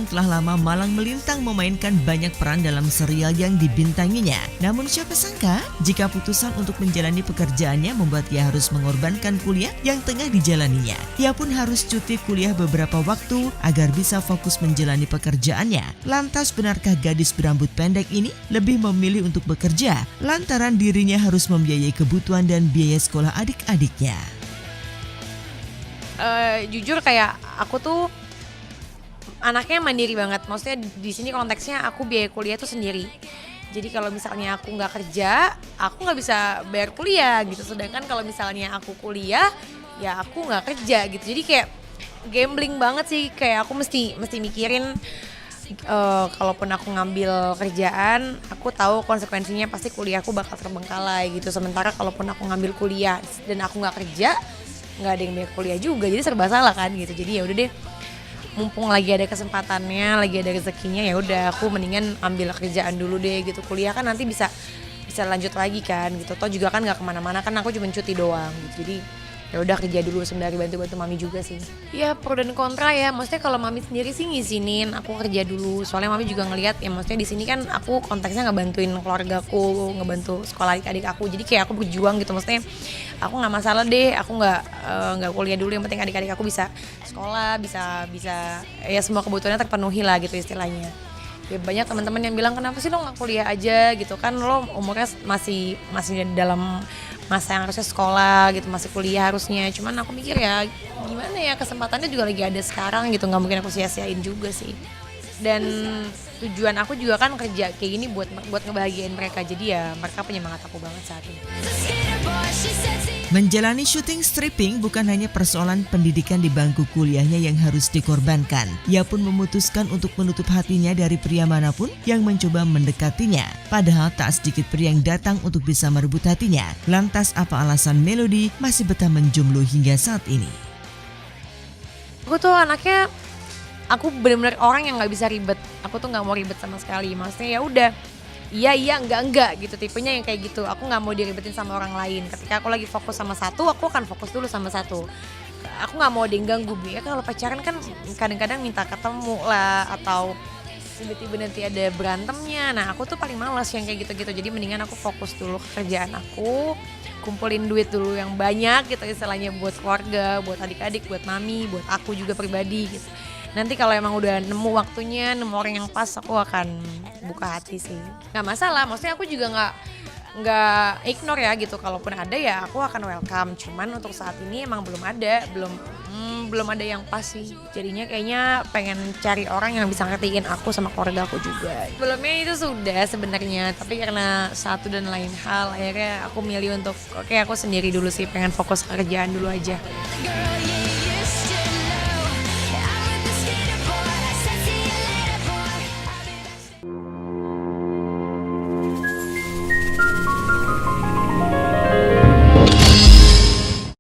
Bintang telah lama malang melintang memainkan banyak peran dalam serial yang dibintanginya. Namun siapa sangka jika putusan untuk menjalani pekerjaannya membuat ia harus mengorbankan kuliah yang tengah dijalaninya. Ia pun harus cuti kuliah beberapa waktu agar bisa fokus menjalani pekerjaannya. Lantas benarkah gadis berambut pendek ini lebih memilih untuk bekerja lantaran dirinya harus membiayai kebutuhan dan biaya sekolah adik-adiknya? Jujur kayak aku tuh anaknya mandiri banget. Maksudnya di sini konteksnya aku biaya kuliah tuh sendiri. Jadi kalau misalnya aku nggak kerja, aku nggak bisa bayar kuliah gitu. Sedangkan kalau misalnya aku kuliah, ya aku nggak kerja gitu. Jadi kayak gambling banget sih. Kayak aku mesti mikirin kalaupun aku ngambil kerjaan, aku tahu konsekuensinya pasti kuliahku bakal terbengkalai gitu. Sementara kalaupun aku ngambil kuliah dan aku nggak kerja, nggak ada yang bayar kuliah juga. Jadi serba salah kan gitu. Jadi ya udah deh. Mumpung lagi ada kesempatannya, lagi ada rezekinya, ya udah aku mendingan ambil kerjaan dulu deh gitu. Kuliah kan nanti bisa lanjut lagi kan gitu. Toh juga kan nggak kemana-mana kan, aku cuma cuti doang gitu. Jadi ya udah kerja dulu sembari bantu mami juga sih. Ya pro dan kontra ya. Maksudnya kalau mami sendiri sih ngizinin aku kerja dulu. Soalnya mami juga ngelihat ya, maksudnya di sini kan aku konteksnya ngebantuin keluargaku, ngebantu sekolah adik-adik aku. Jadi kayak aku berjuang gitu. Maksudnya aku nggak masalah deh. Aku nggak kuliah dulu. Yang penting adik-adik aku bisa sekolah, bisa ya semua kebutuhannya terpenuhi lah gitu istilahnya. Ya banyak teman-teman yang bilang kenapa sih lo nggak kuliah aja gitu kan, lo umurnya masih dalam masa yang harusnya sekolah gitu, masih kuliah harusnya. Cuman aku mikir ya gimana ya, kesempatannya juga lagi ada sekarang gitu, nggak mungkin aku sia-siain juga sih. Dan tujuan aku juga kan kerja kayak gini buat ngebahagiain mereka, jadi ya mereka penyemangat aku banget saat ini. Menjalani syuting stripping bukan hanya persoalan pendidikan di bangku kuliahnya yang harus dikorbankan. Ia pun memutuskan untuk menutup hatinya dari pria manapun yang mencoba mendekatinya. Padahal tak sedikit pria yang datang untuk bisa merebut hatinya. Lantas apa alasan Melody masih betah menjomblo hingga saat ini? Aku tuh anaknya, aku benar-benar orang yang nggak bisa ribet. Aku tuh nggak mau ribet sama sekali. Maksudnya ya udah, iya enggak gitu, tipenya yang kayak gitu. Aku nggak mau diribetin sama orang lain. Ketika aku lagi fokus sama satu, aku akan fokus dulu sama satu. Aku nggak mau ada yang ganggu. Ya kan kalau pacaran kan kadang-kadang minta ketemu lah, atau tiba-tiba nanti ada berantemnya. Nah aku tuh paling malas yang kayak gitu-gitu. Jadi mendingan aku fokus dulu ke kerjaan aku, kumpulin duit dulu yang banyak gitu istilahnya, buat keluarga, buat adik-adik, buat mami, buat aku juga pribadi gitu. Nanti kalau emang udah nemu waktunya, nemu orang yang pas, aku akan buka hati sih. Gak masalah, maksudnya aku juga nggak ignore ya gitu. Kalaupun ada ya aku akan welcome. Cuman untuk saat ini emang belum ada yang pas sih. Jadinya kayaknya pengen cari orang yang bisa ngertiin aku sama keluarga aku juga. Sebelumnya itu sudah sebenarnya, tapi karena satu dan lain hal akhirnya aku milih untuk oke, aku sendiri dulu sih, pengen fokus ke kerjaan dulu aja.